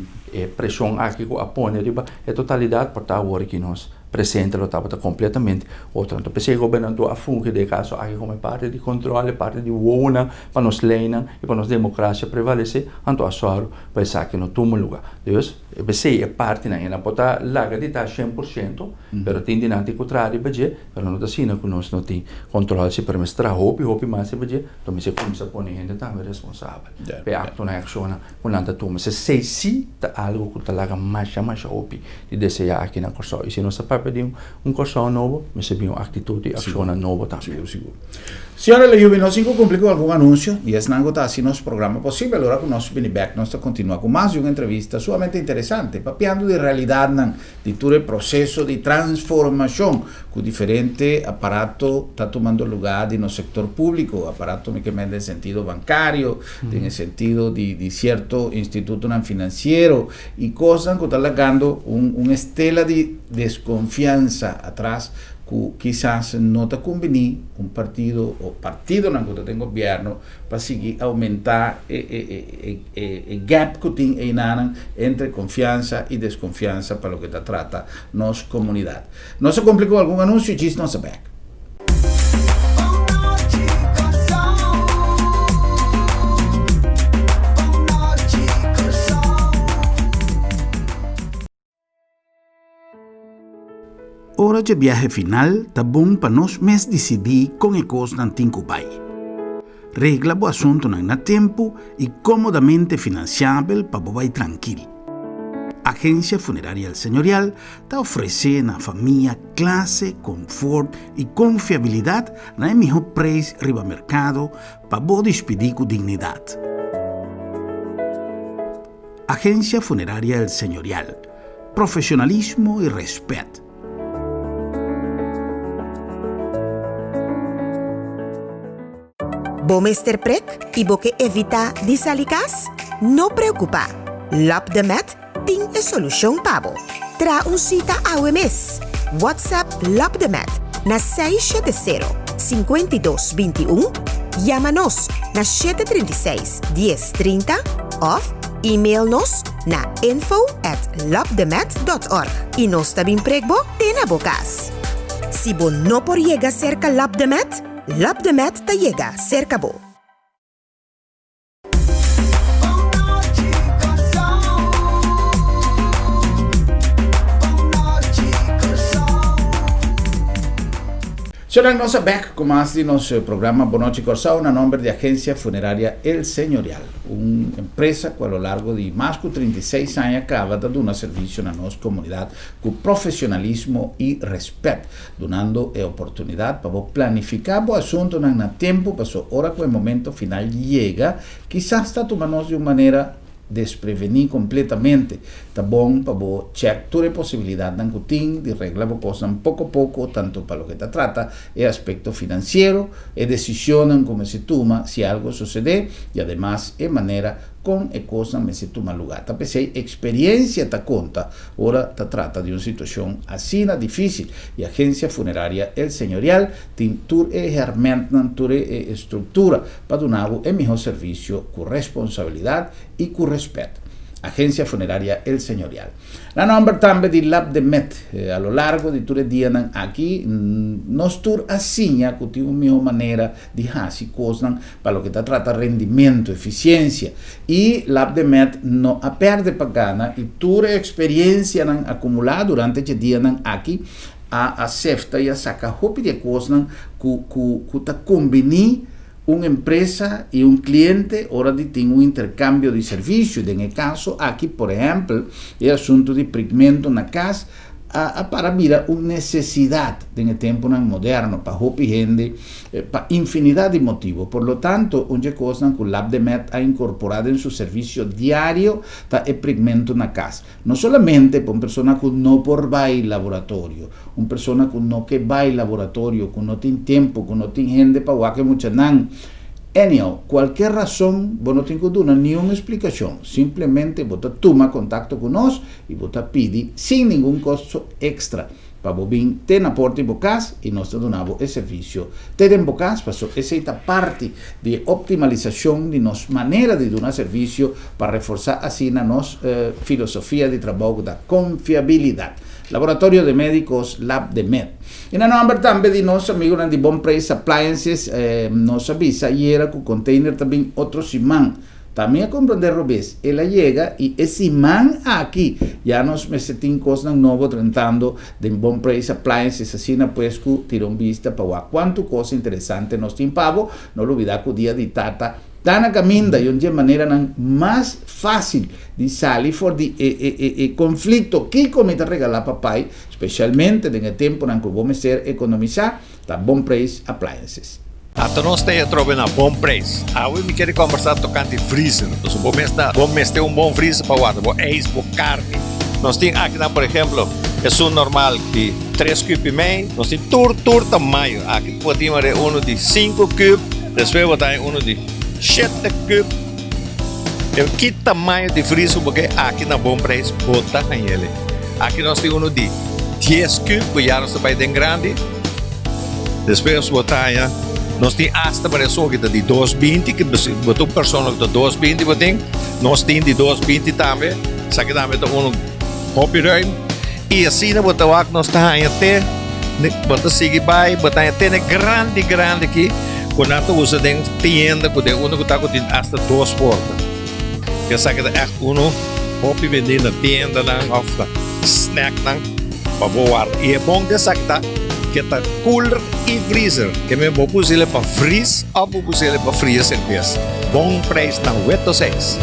pressão aqui que apone riba é totalidade para estar agora que nós presente lo estava completamente outro então pensei governador a funke de caso aqui como parte de controle parte de wona para nos leina e para nos democracia prevalecer anto a soro para essa que no tomo lugar Deus pensei é parte na pota larga de tá 100% pero tem dinante contrário baje pero não assim que nós não tem controle se permestra hope mais baje então me se começa a pôr gente também responsável pe acto na ação com nada toma se sei se tá algo que tá larga mais hope de desejar aqui na corso e se não sabe pedir corso novo me se uma atitude ação nova também seguro. Senhora Lejubi, nós cumprimos com algum anúncio e esse não está assim nosso programa possível. Agora com nosso feedback, nós continuamos com mais uma entrevista sumamente interessante, papiando de realidade de todo o processo de transformação que o diferente aparato está tomando lugar no setor público, aparato que me no sentido bancário, no sentido de certo instituto financeiro e coisas que estão levando uma estela de desconfiança atrás que quizás não está convenido partido não que tem governo para seguir aumentar o gap que tem entre confiança e desconfiança para o que está trata nossa comunidade. Não se complicou algum anúncio, diz nossa back. Hora de viaje final, tá bom para nós mesmos decidir com que coisa não tem que vai. Regla o assunto na tempo e comodamente financiável para vai tranquilo. Agência Funerária Senhorial está oferecendo à família classe, conforto e confiabilidade na melhor preço riba mercado para você despedir com dignidade. Agência Funerária Senhorial. Profissionalismo e respeito. Bom Mr. Prek e boque evita disalicas? Não preocupa. Lap de Met tem a solução para você. Tra cita ao mês. WhatsApp Lap de Met na 670-5221. Chama-nos na 736-1030 ou e-mail-nos na info@lapdemet.org e nós também prego tem a bocas. Se você não por chegar cerca Lap de Met, Lap de Met te llega cerca bo. Será nossa back com mais de nosso programa Boa Noite Corsao, na nome de Agência Funerária El Senhorial, uma empresa que ao longo de mais de 36 anos acaba de dar serviço na nossa comunidade com profissionalismo e respeito, dando a oportunidade para planificar o assunto no tempo, para a hora que o momento final chega, quizás está tomando de uma maneira desprevenir completamente. Tá bom para você check toda a possibilidade de reglar a coisa pouco a pouco, tanto para o que trata é aspecto financeiro, é decisão como se toma se algo suceder e además é maneira com a coisa se toma lugar. Tá pensei, experiência tá conta, ora tá trata de uma situação assim difícil e a agência funerária El Senhorial tem toda a ferramenta, toda a estrutura para dar o melhor serviço com responsabilidade e com respeito. Agência Funerária El Senhorial. La nombre também de Lap de Met, a lo largo de todo o dia aqui, nós tur assim, que tem uma melhor maneira de fazer coisas para o que está trata rendimento, eficiência, e Lap de Met não a perde para gana e toda a experiência acumulada durante o dia aqui, a acerta e a saca roupa de coisas que está combinando uma empresa e cliente hora de ter intercâmbio de serviço. No caso, aqui, por exemplo, é assunto de pigmento na casa, para virar uma necessidade no tempo moderno, para roupa gente, para infinidade de motivos. Por lo tanto, uma coisa que o Lap de Met ha incorporado em seu serviço diário é pigmento na casa. Não somente para uma pessoa que não por vai ao laboratório, uma pessoa que não vai ao laboratório, que não tem tempo, que não tem gente para o que muita não. Anyhow, cualquier razón, vos no tengo que dar ninguna explicación. Simplemente vos toma contacto con nosotros y vos pide sin ningún costo extra. Para vos bien, ten aporte en Bocas y nos donamos el servicio. Ten en Bocas pasó esa parte de optimalización de nuestra manera de dar servicio para reforzar así nuestra filosofía de trabajo de confiabilidad. Laboratorio de Médicos Lab de Med. Y en el nombre también de nuestros amigos de Bon Price Appliances, nos avisa y era con container también otro imán. También a comprender Robes, él llega y ese imán aquí ya nos mesetin cosas nuevas tratando de Bon Price Appliances, así na pues que tirón vista para cuánto cosa interesante nos timpavo, no lo olvidar que día de tata tan caminda y de manera más fácil de salir for de conflicto que cometa regalar papai, especialmente en el tiempo en que vamos a economizar, da Bon Price Appliances. Até nós temos na Bom Preço. Eu me quero conversar tocante de freezer. Nós vamos ter bom freezer para guardar, bom eis, bom carne. Nós temos aqui, por exemplo, é um normal de 3 cubos e meio. Nós temos todo tamanho. Aqui podemos ter de 5 cubos, depois vou ter de 7 cubos. Que tamanho de freezer porque aqui na Bom Preço bota ele. Aqui nós temos de 10 cubos, que já nós vai ter grande. Depois botar nós temos hasta para pessoa que está de 220, que botou pessoa que está 220, nós temos de 220 também, só que também está copyright. E assim nós estamos até, botar seguir vai, botar até grande aqui, quando nós usamos dentro tienda, quando uno está com hasta 2 portas. Que só que é copy vender na tienda, ou snack, para voar. E é bom que está cooler e freezer, que me vou pôr ele para freeze ou vou pôr ele para fria cerveja. Bom preço na 86.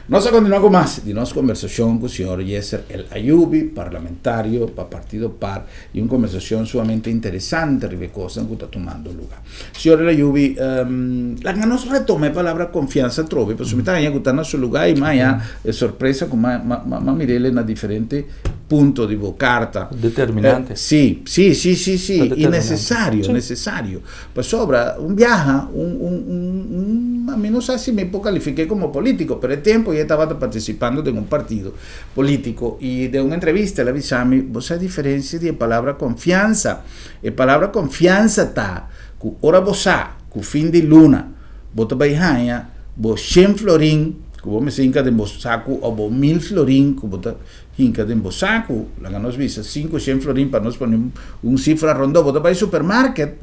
Nós continuamos com mais de nossa conversação com o senhor Yesser El Ayubi, parlamentario para Partido PAR, e uma conversação sumamente interessante sobre coisas que está tomando lugar. Senhor El Ayubi, nós retomamos a palavra confiança trove, porque me está aí que está no seu lugar e mais é surpresa como mirele na diferente punto de carta. Determinante. Sì, e necessario. Pues sobra un viaje, a mí no sé si me califiqué como político, pero el tiempo ya estaba participando de un partido político y de una entrevista le avisami, vos hay diferencia de palabra confianza. La palabra confianza está, que ora vos sa, que fin de luna, vos te vais vos 100 florín, que vos me sinca de vos saco, o vos 1000 florín, que vos te hinca de vos saco, la que nos visa 500 florín para nos poner un cifra rondo, vos te vais supermarket.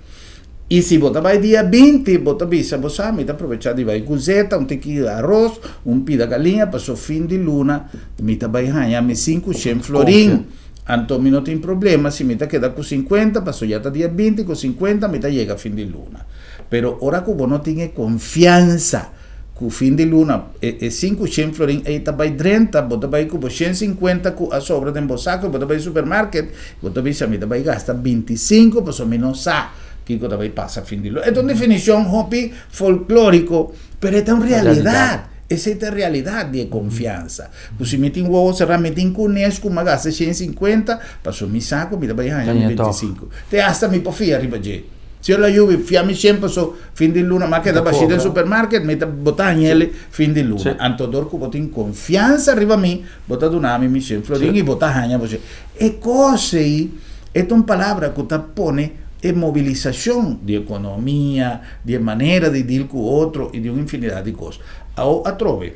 E se você vai dia 20, você avisa, você vai aproveitar de vai cozeta, tequila de arroz, pida galinha, para o fim de luna, você vai ganhar 500 florim. Então, não tem problema, se você queda com 50, passou já está dia 20, com 50, você chega a fim de luna. Pero, ora que você não tem confiança, que o fim de luna é 500 florim, aí está vai 30, você vai com 150, com a sobra de saco, você vai ao supermercado, você avisa, você vai gastar 25, para o menos sa. Que também passa a fim de luna. É uma definição hobby folclórico, mas é uma realidade. Essa é a realidade de confiança. Se me tem o se realmente em Cunesco, mas gasta 150, passou me saco, me dá para ganhar 25. Te hasta me pofia arriba de. Se eu lá eu fiame sempre passou fim de luna, mas que dá para no supermercado, me dá botar ele fim de luna. Antodor que botem confiança arriba a mim, botar do nome me sempre florinho e botar ganha você. É coisa aí, é uma palavra que tá pone é movilização de economia, de maneira de deal com o outro e de uma infinidade de coisas. A trove,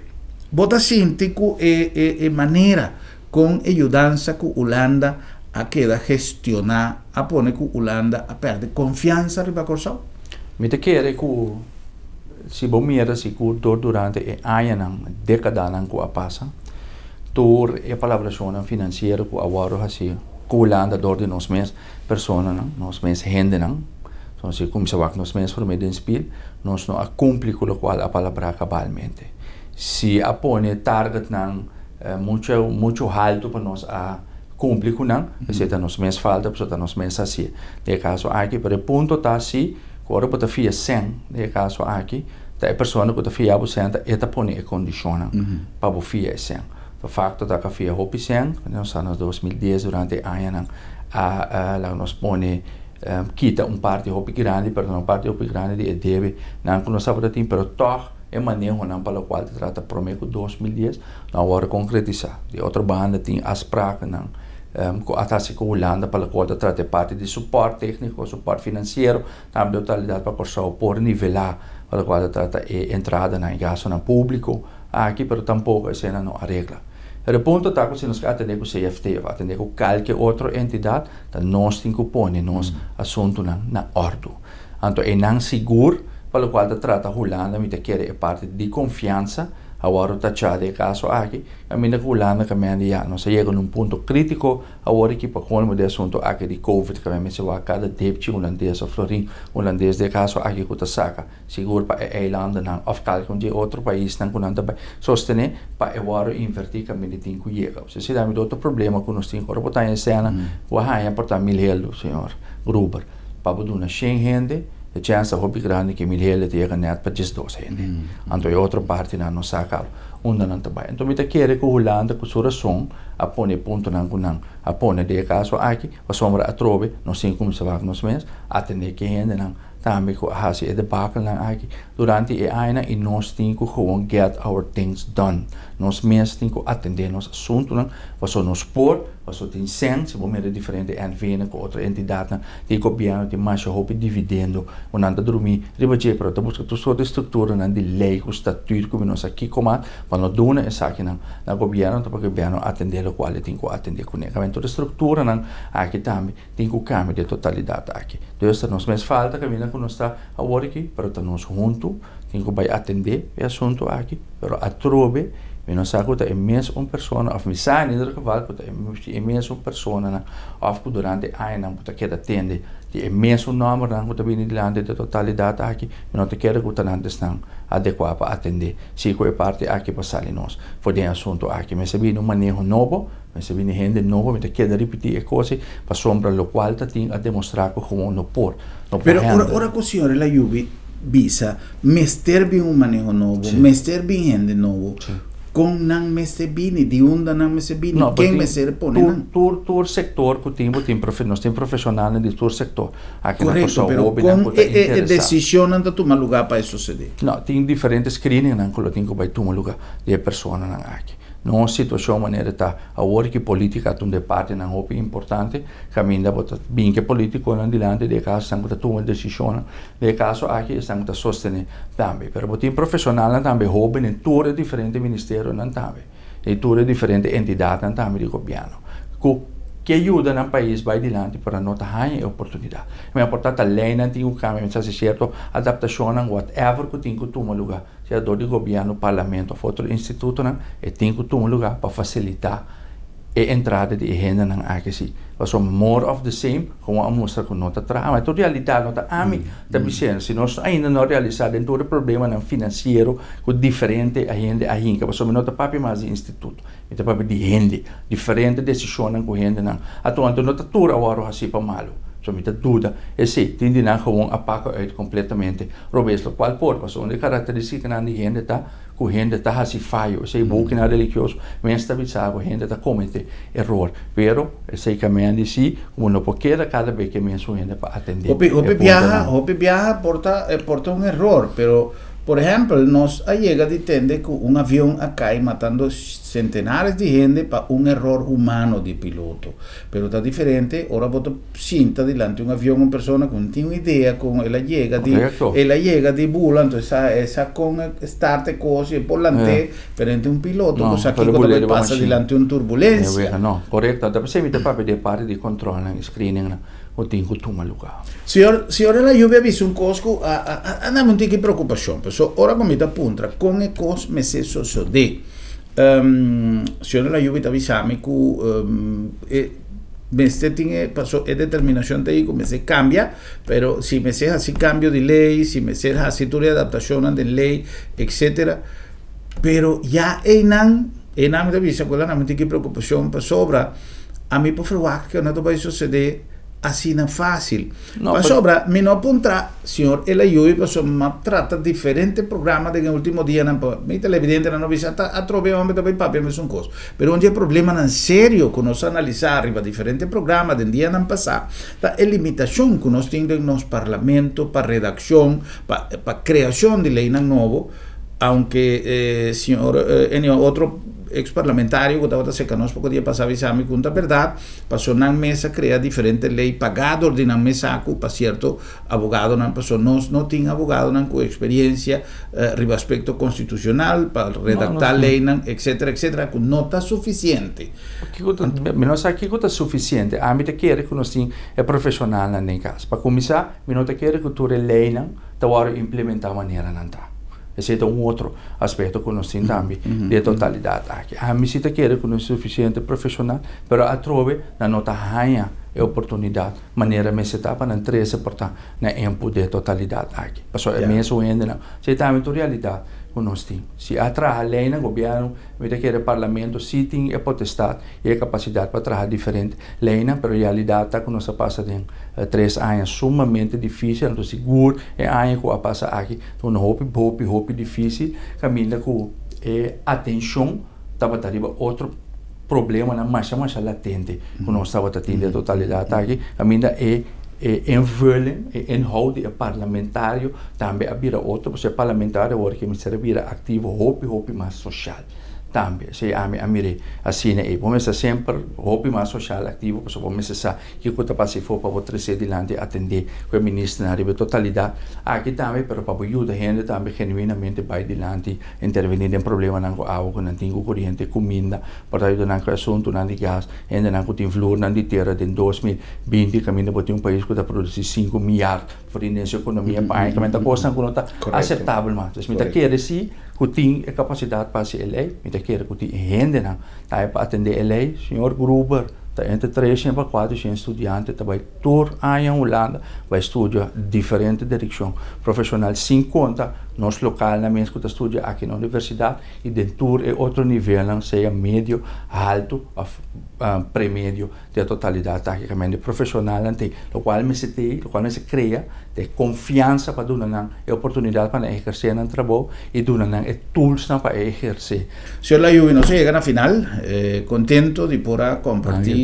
bota síntico é maneira com ajudança que a Holanda a queda gestionar, a pôr que a Holanda a perde confiança riba corsal? Me te quer que se bom mira se que durante anos, décadas que a passa, tur é palavra financeira que agora assim Holanda door de nos mes personas, nos mes gente, então se como se vai nos mes por meio de spil, nós não cumpre com o qual a palavra cabalmente. Se apone target não muito alto para nós a cumprir com não, se está nos mes falta, para está nos mes assim. De caso aqui, para o ponto tá assim, agora para fia 100, de caso aqui, a persona que está fiado senta eta pone e condiciona para fia sen. O facto da que fia hopi sen, nos anos 2010 durante anos la nos pone quita parte hopi grande, perdão, parte hopi grande de deve, não nós sabemos pero toch é manejo não para o qual trata prometo 2010, não agora concretizar. De outra banda tem afspraken não com a taxa com a Holanda para o qual trata parte de suporte técnico, suporte financeiro, também totalidade para cortar por nivelar para o qual trata entrada na gasto no público aqui, pero tampouco a cena não arregla. O ponto está que se nós atender com o CFT, atender com qualquer outra entidade, então nós temos que pôr nos assuntos na ordem. Então é não seguro para o qual trata a Holanda, me quer é parte de confiança, agora está chade caso aqui, a minha Holanda que me já nós chega num ponto crítico, agora que para colmo de assunto aqui de Covid, que me se vai cada depte holandês ou florim holandês de caso aqui que está saca, seguro para a Irlanda não, ou qualquer de outro país não quando anda sostener para agora invertir que me tem que chegar. Se dá me outro problema que nós temos, agora botar em cena, vai importar €1.000, senhor Gruber, para botar na gente a chance hobby grande que milhele tiega net para 12 gente. Então é outra parte na nossa saca onde não trabalha. Então me quer que Holanda com sua razão a pone ponto não a pone de caso aqui a sombra a trove não sei como se vai nos mês atender que gente não também com a se de bacal não aqui durante a aina e nós temos que gewoon get our things done. Nós mesmos temos que atender nosso assunto não você nos por você tem sen se vamos ver diferente NVN com outra entidade de governo de mais hope dividendo onde anda dormir ribaje para buscar tu sua estrutura não de lei o estatuto que nós aqui como para não dona essa aqui não na governo para o governo atender o qual tem que atender com ele toda estrutura não aqui também tem que cambiar de totalidade aqui então nós mesmos falta que vinha com nós está agora aqui para nós junto tem que vai atender o assunto aqui pero a trobe eu não sei que é mesmo uma pessoa, ou me sai em outro caval que é mesmo uma pessoa na ou que durante a ano que quer atender é mesmo número não que vem de lá de totalidade aqui eu não te quero que o antes não adequado para atender se que é parte aqui para sair nós foi de assunto aqui mas se vem um manejo novo mas se vem gente novo me te quero repetir a coisa para sombra lo qual tem a demonstrar que como não por pero ora com o senhor ela Yubi visa mester bem um manejo novo mester bem gente novo com não me se bine, de onde não me se bine, quem me se pone não? Tur sector que nós temos profissionais de tur sector. Correto, pero com a decisão não toma lugar para isso suceder. Não, tem diferentes screening não que tem que vai tomar lugar de pessoa não aqui. Não situação maneira tá a hora que política de parte não é importante, caminha bota bem que político não dilante de caso sangue tá tomar decisão, de caso aqui sangue tá sostener também, pero botin profissional não também hobby em todos diferentes ministérios não também, e todas diferentes entidades não também de governo. Que ajuda no país vai adiante para não ter a oportunidade. É importante a lei não tem o caminho, se é certo, adaptação, whatever que tem que tomar lugar, seja do governo, parlamento ou outro instituto, e tem que tomar lugar para facilitar a entrada de gente aqui sim. Mas more of the same, como a mostra que não está atrás, mas a realidade não está a mim, está dizendo, se nós ainda não realizamos todo o problema financeiro, que é diferente a gente, mas não está papi mais instituto, está papi de gente, diferente decisões com gente, atuando não está tudo agora assim para malo. So me dúvida, e sim, tem de não gewoon apagar uit completamente, robesto qual por, mas onde característica na gente está, que gente está assim falho, sei pouco na religioso, mas está bizarro, gente está comete error, pero sei que me andi como não pode cada vez que me gente para atender. Hope viaja porta um error, pero por ejemplo, nos llega de entender que un avión acá matando centenares de gente para un error humano de piloto. Pero está diferente, ahora vos sienta delante un avión, una persona que no tiene una idea, ella llega de bula, entonces esa con start cosas por delante, frente a un piloto, cosa aquí cuando pasa delante una turbulencia. No, correcto, entonces se me para pedir parte de control, screening, o tem que tomar lugar. Senhor, ela eu vi um cosco, não tem que preocupação, pessoal. Ora como está puntra, com o cos me se sucede. Senhor, ela eu vi avisame que este tinha passou a determinação de como se cambia, pero se me se assim cambio de lei, se me se assim toda adaptação de lei, etc. Pero já não me avisa que ela não tem que preocupação para sobra. A mim por favor que não vai suceder assim não fácil. Não, Para sobra, me não apontar, senhor, ele ajuda, para trata diferentes programas de último dia, me televidente, não vi, a trove, homem, também papel, mas um coisa. Mas onde é problema, não sério, que nós analisar, arriba diferentes programas, de dia não passar, a limitação que nós temos no nosso parlamento, para redação, para criação de lei novo, aunque, senhor, outro ex-parlamentario que estava cerca nós pouco dia passava exame conta verdade passou na mesa criar diferente lei pagado na mesa para certo abogado não passou nós não tinha abogado não com experiência riba aspecto constitucional para redactar lei etc que não está suficiente nós aqui que está suficiente a mim te quer que nós é profissional nem caso para começar nós te quer que tu lei não tá hora implementar maneira não tá. Esse é outro aspecto que nós temos também de totalidade aqui. A mim se te quer que nós é suficiente profissional, mas a trove na nota ganha a oportunidade, maneira me se tapa na 13% na tempo de totalidade aqui. Passou é mesmo ainda não. Se também a realidade que nós temos. Se atrás a lei no governo, me te quer parlamento, se tem a potestade e a capacidade para trabalhar diferente lei, mas a realidade está que nós passa de 3 anos sumamente difícil, então seguro é ano que passa aqui, então hope difícil, caminha com atenção, estava arriba outro problema na marcha latente, que nós estava tendo a totalidade aqui, caminha invullen, inhoud parlamentário, também a outro, porque parlamentário agora que me serve ativo, hope mais social. Também, se a mire assim é, vamos sempre hope mais social ativo, porque vamos pensar que o que está passando for para outra sede delante atender com o ministro na totalidade. Aqui também, pero para ajudar a gente também genuinamente vai delante intervenir em problema com água, não tem corrente, comida, para ajudar com assunto, não de gás, ainda não tem flor, não de terra, em 2020 caminho para um país que está produzindo 5 milhões para a economia, para a caminho costa que não está aceitável, mas me está querendo sim que tem a capacidade para ser lei, me quer que tem gente não, tá para atender a lei, senhor Gruber, tá entre 3 e 4 estudantes, tá vai tour em Holanda, vai estudar diferente direção profissional, sem conta nós local na mesma que estuda aqui na universidade e dentro é outro nível, não seja médio, alto, pré-médio, de totalidade tecnicamente profissional, tem, o qual se cria de confiança para dar a oportunidade para exercer no trabalho e dar tools para exercer. Senhor Layubi, nós chegamos na final, contento de poder compartilhar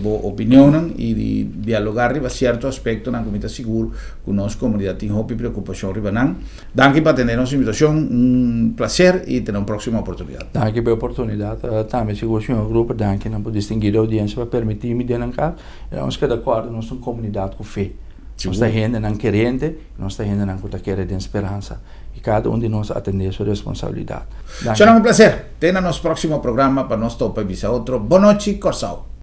a opinião e de dialogar sobre certo aspecto na comunidade seguro com nossa comunidade tem hope e preocupação ribanan. Danke para atender nossa invitação, prazer e ter uma próxima oportunidade. Danke pela oportunidade, também se gostou do grupo, danke por distinguir a audiência para permitir-me de cá. Nós que de acordo, nós somos uma comunidade com fé. Nós temos gente não querente, nós temos gente não que quer de esperança. E cada de nós atender a sua responsabilidade. Será um prazer. Até no nosso próximo programa para nós topar outro. Boa noite, Corsao.